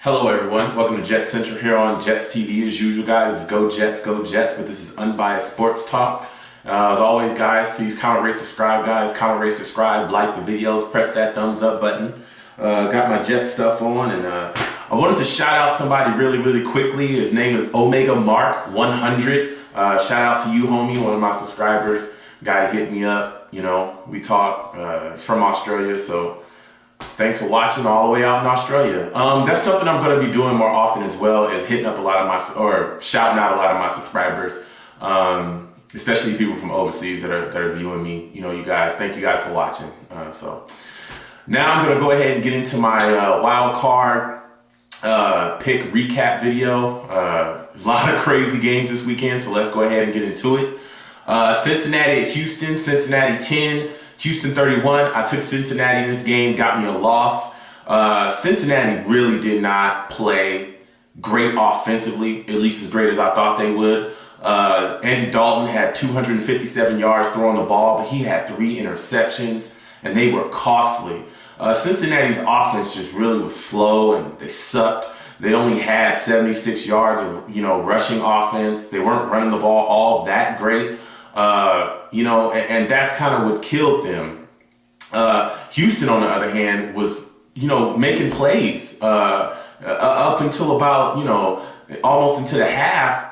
Hello everyone, welcome to Jets Central here on Jets TV. As usual guys, it's Go Jets, but this is Unbiased Sports Talk. As always guys, please comment, rate, subscribe guys. Comment, rate, subscribe, like the videos, press that thumbs up button. Got my Jets stuff on and I wanted to shout out somebody really quickly. His name is Omega Mark 100. Shout out to you homie, one of my subscribers. Guy hit me up, you know, we talk. He's from Australia, so thanks for watching all the way out in Australia. That's something I'm going to be doing more often as well, is hitting up a lot of shouting out a lot of my subscribers, especially people from overseas that are viewing me. You know, you guys, thank you guys for watching. So now I'm going to go ahead and get into my wild card pick recap video. There's a lot of crazy games this weekend, so let's go ahead and get into it. Cincinnati at Houston, Cincinnati 10. Houston 31, I took Cincinnati in this game, got me a loss. Cincinnati really did not play great offensively, at least as great as I thought they would. Andy Dalton had 257 yards throwing the ball, but he had 3 interceptions, and they were costly. Cincinnati's offense just really was slow, and they sucked. They only had 76 yards of, rushing offense. They weren't running the ball all that great. And that's kind of what killed them. Houston, on the other hand, was, making plays up until about, almost into the half.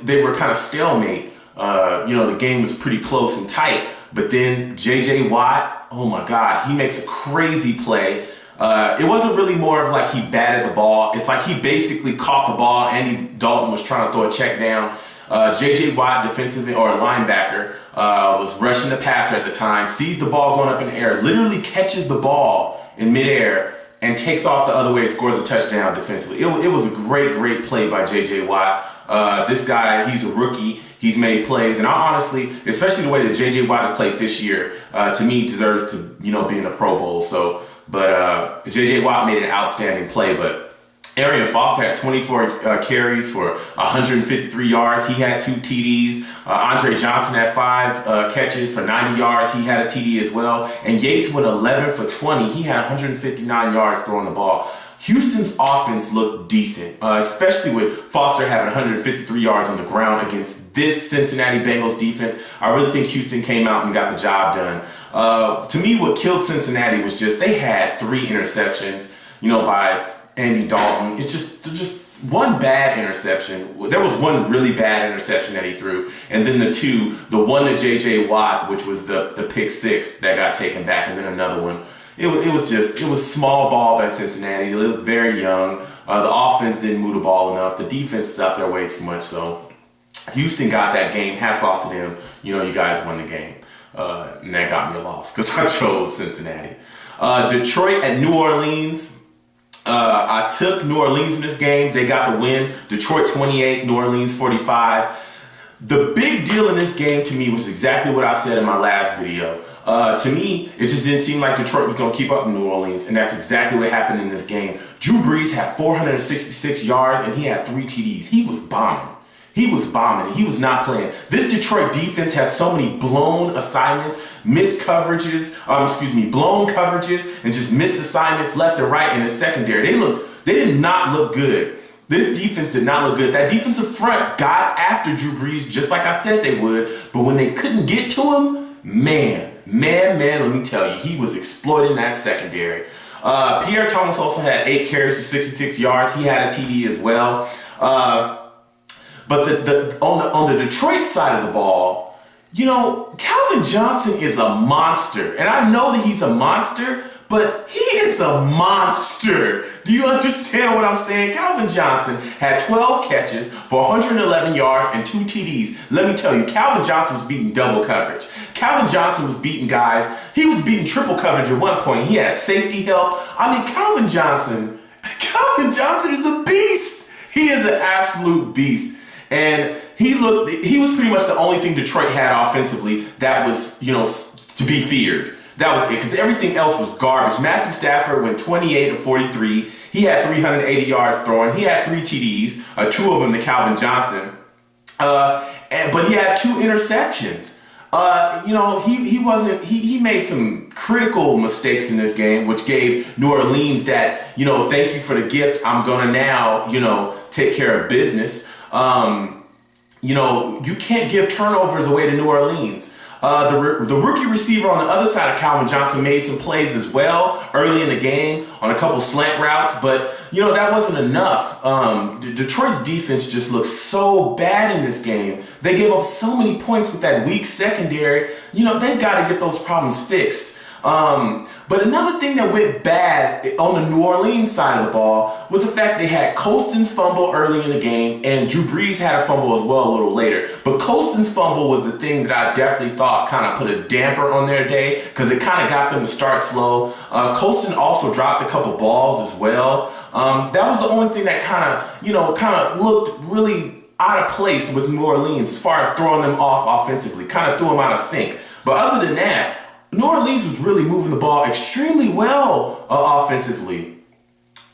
They were kind of stalemate. The game was pretty close and tight. But then J.J. Watt, oh my God, he makes a crazy play. It wasn't really more of like he batted the ball. It's like he basically caught the ball. Andy Dalton was trying to throw a check down. J.J. Watt, defensive or linebacker, was rushing the passer at the time, sees the ball going up in the air, literally catches the ball in midair and takes off the other way and scores a touchdown defensively. It was a great play by J.J. Watt. This guy, he's a rookie. He's made plays. And I honestly, especially the way that J.J. Watt has played this year, to me deserves to, be in the Pro Bowl. But J.J. Watt made an outstanding play, but Arian Foster had 24 carries for 153 yards. He had 2 TDs. Andre Johnson had 5 catches for 90 yards. He had a TD as well. And Yates went 11 for 20. He had 159 yards throwing the ball. Houston's offense looked decent, especially with Foster having 153 yards on the ground against this Cincinnati Bengals defense. I really think Houston came out and got the job done. To me, what killed Cincinnati was just they had 3 interceptions, by Andy Dalton. It's just one bad interception. There was one really bad interception that he threw, and then the one to J.J. Watt, which was the pick 6 that got taken back, and then another one. It was small ball by Cincinnati. They looked very young. The offense didn't move the ball enough. The defense was out there way too much. So Houston got that game. Hats off to them. You guys won the game, and that got me a loss because I chose Cincinnati. Detroit at New Orleans. I took New Orleans in this game. They got the win. Detroit 28, New Orleans 45. The big deal in this game to me was exactly what I said in my last video. To me, it just didn't seem like Detroit was going to keep up in New Orleans, and that's exactly what happened in this game. Drew Brees had 466 yards, and he had 3 TDs. He was bombing. He was not playing. This Detroit defense had so many blown assignments, blown coverages, and just missed assignments left and right in the secondary. They did not look good. This defense did not look good. That defensive front got after Drew Brees just like I said they would, but when they couldn't get to him, man, let me tell you, he was exploiting that secondary. Pierre Thomas also had 8 carries for 66 yards. He had a TD as well. But on the Detroit side of the ball, Calvin Johnson is a monster. And I know that he's a monster, but he is a monster. Do you understand what I'm saying? Calvin Johnson had 12 catches for 111 yards and 2 TDs. Let me tell you, Calvin Johnson was beating double coverage. Calvin Johnson was beating guys. He was beating triple coverage at one point. He had safety help. Calvin Johnson is a beast. He is an absolute beast. And he was pretty much the only thing Detroit had offensively that was, to be feared. That was it, because everything else was garbage. Matthew Stafford went 28 of 43. He had 380 yards throwing. He had 3 TDs, 2 of them to Calvin Johnson. But he had 2 interceptions. He made some critical mistakes in this game, which gave New Orleans that, thank you for the gift. I'm going to now, take care of business. You can't give turnovers away to New Orleans. The rookie receiver on the other side of Calvin Johnson made some plays as well early in the game on a couple slant routes, but that wasn't enough. Detroit's defense just looked so bad in this game. They gave up so many points with that weak secondary. They've got to get those problems fixed. But another thing that went bad on the New Orleans side of the ball was the fact they had Colston's fumble early in the game, and Drew Brees had a fumble as well a little later. But Colston's fumble was the thing that I definitely thought kind of put a damper on their day because it kind of got them to start slow. Colston also dropped a couple balls as well. That was the only thing that kind of looked really out of place with New Orleans as far as throwing them off offensively, kind of threw them out of sync. But other than that, New Orleans was really moving the ball extremely well offensively.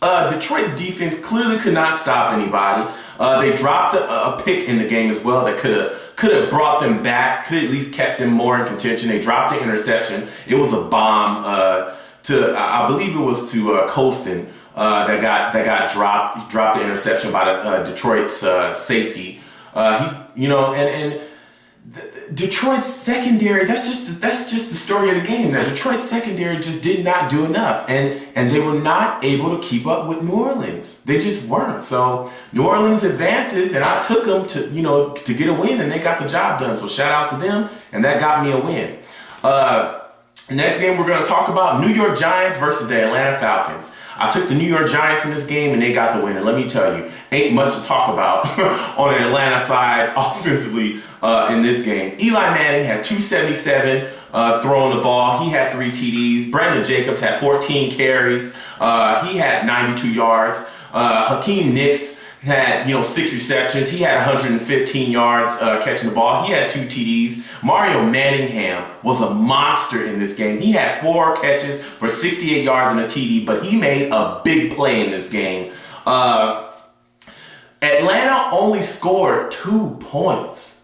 Detroit's defense clearly could not stop anybody. They dropped a pick in the game as well that could have brought them back, could at least kept them more in contention. They dropped the interception. It was a bomb I believe it was to Colston that got dropped. He dropped the interception by the Detroit's safety. Detroit's secondary, that's just the story of the game. That Detroit's secondary just did not do enough, and they were not able to keep up with New Orleans. They just weren't. So New Orleans advances, and I took them to get a win, and they got the job done. So shout out to them, and that got me a win. Next game we're going to talk about New York Giants versus the Atlanta Falcons. I took the New York Giants in this game, and they got the win. And let me tell you, ain't much to talk about on the Atlanta side offensively in this game. Eli Manning had 277 throwing the ball. He had 3 TDs. Brandon Jacobs had 14 carries. He had 92 yards. Hakeem Nicks had 6 receptions. He had 115 yards catching the ball. He had 2 TDs. Mario Manningham was a monster in this game. He had 4 catches for 68 yards and a TD, but he made a big play in this game. Atlanta only scored 2 points.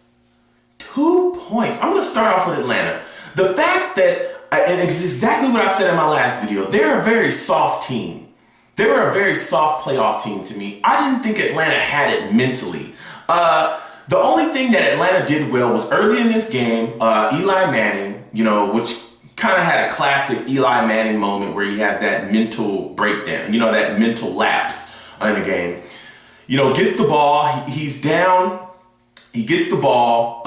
2 points. I'm going to start off with Atlanta. The fact that, and it's exactly what I said in my last video, they're a very soft team. They were a very soft playoff team to me. I didn't think Atlanta had it mentally. The only thing that Atlanta did well was early in this game, Eli Manning, which kind of had a classic Eli Manning moment where he has that mental breakdown, that mental lapse in the game. Gets the ball, he's down, he gets the ball,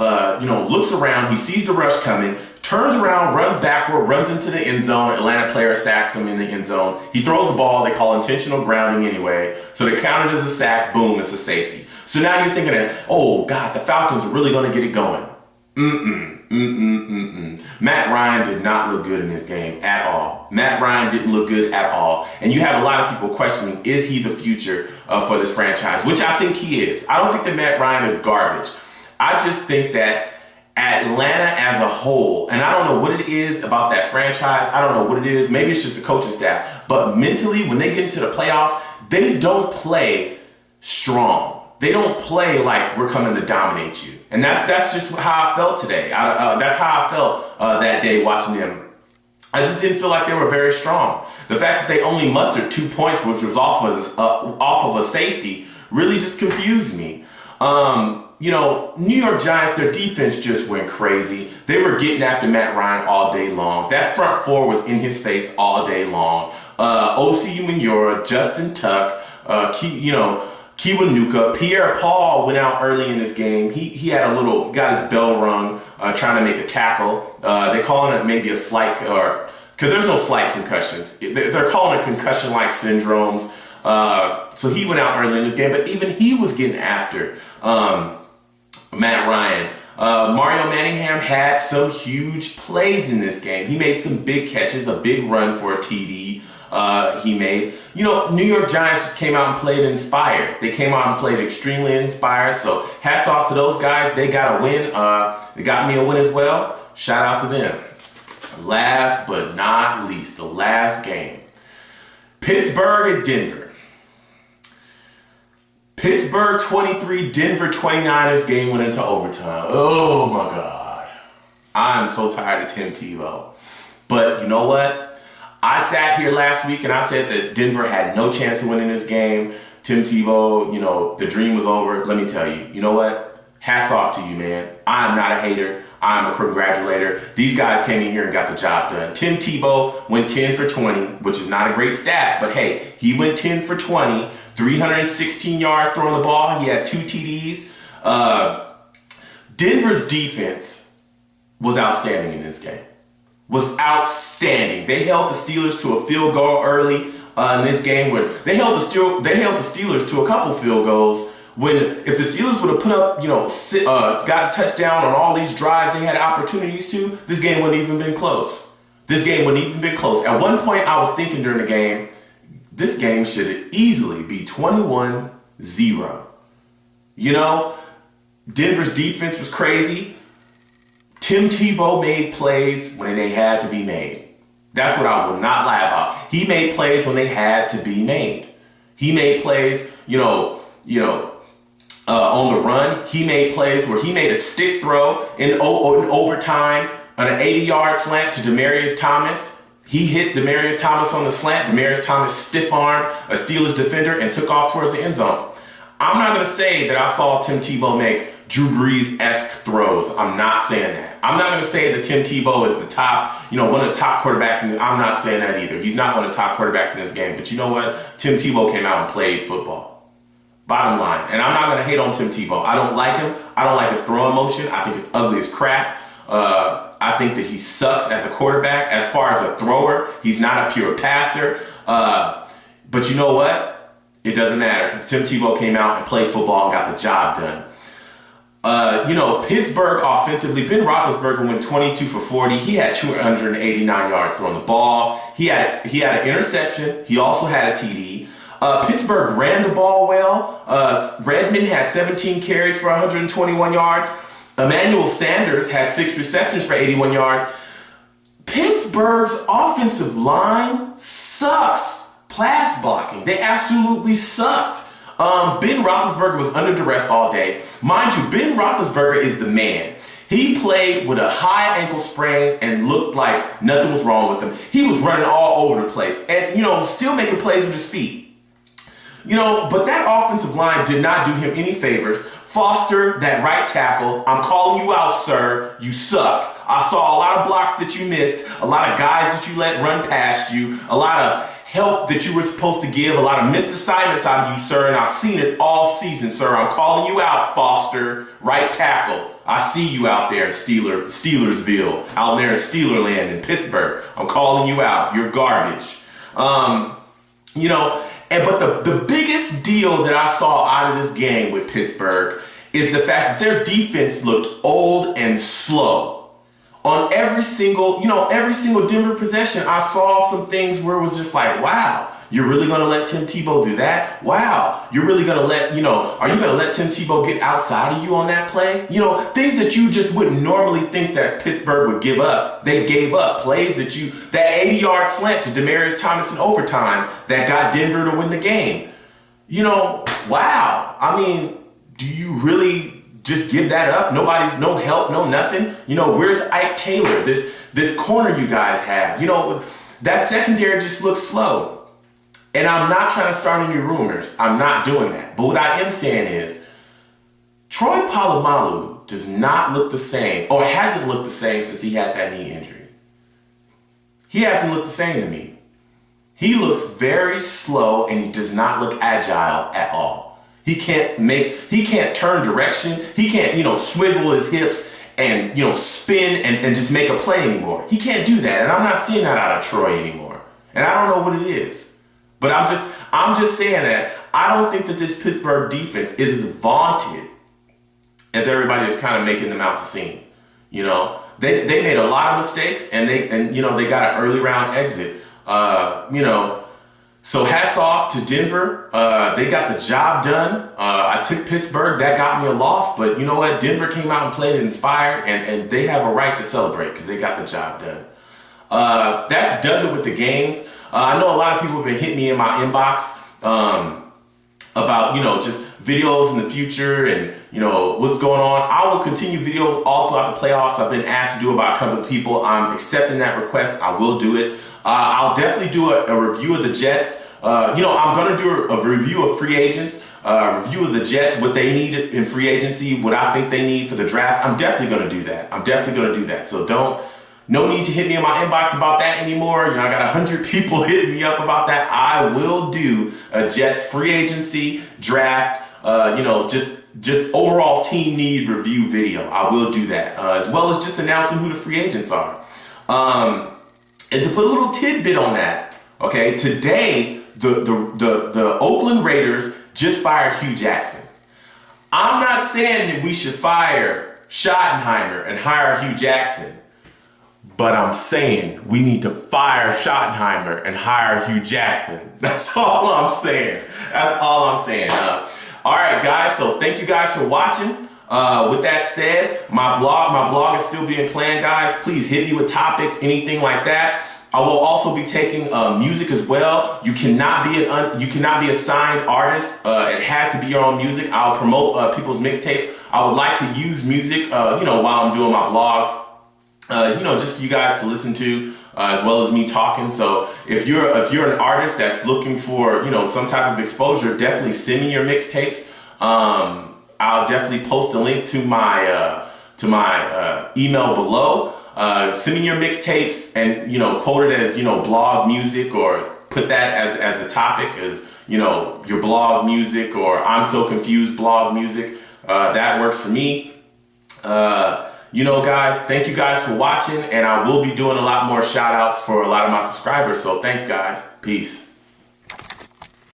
looks around, he sees the rush coming, turns around, runs backward, runs into the end zone. Atlanta player sacks him in the end zone. He throws the ball. They call intentional grounding anyway. So they count it as a sack. Boom, it's a safety. So now you're thinking that, oh, God, the Falcons are really going to get it going. Matt Ryan did not look good in this game at all. Matt Ryan didn't look good at all. And you have a lot of people questioning, is he the future for this franchise? Which I think he is. I don't think that Matt Ryan is garbage. I just think that Atlanta as a whole, and I don't know what it is about that franchise. I don't know what it is. Maybe it's just the coaching staff. But mentally, when they get into the playoffs, they don't play strong. They don't play like we're coming to dominate you. And that's just how I felt today. That's how I felt that day watching them. I just didn't feel like they were very strong. The fact that they only mustered 2 points, which was off of a safety, really just confused me. New York Giants, their defense just went crazy. They were getting after Matt Ryan all day long. That front four was in his face all day long. O.C. Umenyiora, Justin Tuck, Kiwanuka, Pierre-Paul went out early in this game. He got his bell rung trying to make a tackle. They're calling it maybe a slight, because there's no slight concussions. They're calling it concussion-like syndromes. So he went out early in this game, but even he was getting after Matt Ryan. Mario Manningham had some huge plays in this game. He made some big catches, a big run for a TD he made. New York Giants just came out and played inspired. They came out and played extremely inspired. So hats off to those guys. They got a win. They got me a win as well. Shout out to them. Last but not least, the last game. Pittsburgh at Denver. Pittsburgh 23, Denver 29. This game went into overtime. Oh my God. I'm so tired of Tim Tebow. But you know what? I sat here last week and I said that Denver had no chance of winning this game. Tim Tebow, the dream was over. Let me tell you, you know what? Hats off to you, man. I'm not a hater. I'm a congratulator. These guys came in here and got the job done. Tim Tebow went 10 for 20, which is not a great stat, but hey, he went 10 for 20, 316 yards throwing the ball. He had 2 TDs. Denver's defense was outstanding in this game. Was outstanding. They held the Steelers to a field goal early in this game. Where they held the Steelers to a couple field goals. When if the Steelers would have put up, got a touchdown on all these drives they had opportunities to, this game wouldn't even been close. This game wouldn't even been close. At one point, I was thinking during the game, this game should easily be 21-0. Denver's defense was crazy. Tim Tebow made plays when they had to be made. That's what I will not lie about. He made plays when they had to be made. He made plays, on the run. He made plays where he made a stick throw in overtime on an 80-yard slant to Demaryius Thomas. He hit Demaryius Thomas on the slant. Demaryius Thomas stiff-armed a Steelers defender and took off towards the end zone. I'm not going to say that I saw Tim Tebow make Drew Brees-esque throws. I'm not saying that. I'm not going to say that Tim Tebow is the top, one of the top quarterbacks. I'm not saying that either. He's not one of the top quarterbacks in this game. But you know what? Tim Tebow came out and played football. Bottom line. And I'm not going to hate on Tim Tebow. I don't like him. I don't like his throwing motion. I think it's ugly as crap. I think that he sucks as a quarterback. As far as a thrower, he's not a pure passer. But you know what? It doesn't matter because Tim Tebow came out and played football and got the job done. Pittsburgh offensively, Ben Roethlisberger went 22 for 40. He had 289 yards throwing the ball. He had an interception. He also had a TD. Pittsburgh ran the ball well. Redmond had 17 carries for 121 yards. Emmanuel Sanders had 6 receptions for 81 yards. Pittsburgh's offensive line sucks. Pass blocking. They absolutely sucked. Ben Roethlisberger was under duress all day. Mind you, Ben Roethlisberger is the man. He played with a high ankle sprain and looked like nothing was wrong with him. He was running all over the place and, still making plays with his feet. But that offensive line did not do him any favors. Foster, that right tackle, I'm calling you out, sir. You suck. I saw a lot of blocks that you missed, a lot of guys that you let run past you, a lot of help that you were supposed to give, a lot of missed assignments out of you, sir, and I've seen it all season, sir. I'm calling you out, Foster, right tackle. I see you out there in Steelersville, out there in Steelerland in Pittsburgh. I'm calling you out. You're garbage. But the biggest deal that I saw out of this game with Pittsburgh is the fact that their defense looked old and slow. On every single Denver possession, I saw some things where it was just like, wow, you're really going to let Tim Tebow do that? Wow, you're really going to let, are you going to let Tim Tebow get outside of you on that play? Things that you just wouldn't normally think that Pittsburgh would give up. They gave up plays that 80-yard slant to Demaryius Thomas in overtime that got Denver to win the game. Wow. I mean, do you really just give that up? No help, no nothing. Where's Ike Taylor? This corner you guys have. That secondary just looks slow. And I'm not trying to start any rumors. I'm not doing that. But what I am saying is, Troy Polamalu does not look the same, or hasn't looked the same since he had that knee injury. He hasn't looked the same to me. He looks very slow and he does not look agile at all. He can't turn direction. He can't, swivel his hips and, spin and just make a play anymore. He can't do that. And I'm not seeing that out of Troy anymore. And I don't know what it is. But I'm just saying that I don't think that this Pittsburgh defense is as vaunted as everybody is kind of making them out to seem. They made a lot of mistakes and they got an early round exit. So hats off to Denver. They got the job done. I took Pittsburgh. That got me a loss. But you know what? Denver came out and played inspired, and they have a right to celebrate because they got the job done. That does it with the games. I know a lot of people have been hitting me in my inbox about, just videos in the future and, what's going on. I will continue videos all throughout the playoffs. I've been asked to do about a couple of people. I'm accepting that request. I will do it. I'll definitely do a review of the Jets. I'm going to do a review of free agents, review of the Jets, what they need in free agency, what I think they need for the draft. I'm definitely going to do that. So no need to hit me in my inbox about that anymore. I got 100 people hitting me up about that. I will do a Jets free agency draft, just overall team need review video. I will do that, as well as just announcing who the free agents are. And to put a little tidbit on that, okay, today the Oakland Raiders just fired Hugh Jackson. I'm not saying that we should fire Schottenheimer and hire Hugh Jackson. But I'm saying we need to fire Schottenheimer and hire Hugh Jackson. That's all I'm saying. All right, guys. So thank you guys for watching. With that said, my blog is still being planned, guys. Please hit me with topics, anything like that. I will also be taking music as well. You cannot be a signed artist. It has to be your own music. I'll promote people's mixtape. I would like to use music, while I'm doing my blogs. Just for you guys to listen to, as well as me talking. So if you're an artist that's looking for, some type of exposure, definitely send me your mixtapes. I'll definitely post a link to my email below. Send me your mixtapes and, quote it as, blog music, or put that as the topic as, your blog music, or I'm so confused blog music. That works for me. Guys, thank you guys for watching, and I will be doing a lot more shout outs for a lot of my subscribers. So thanks, guys. Peace.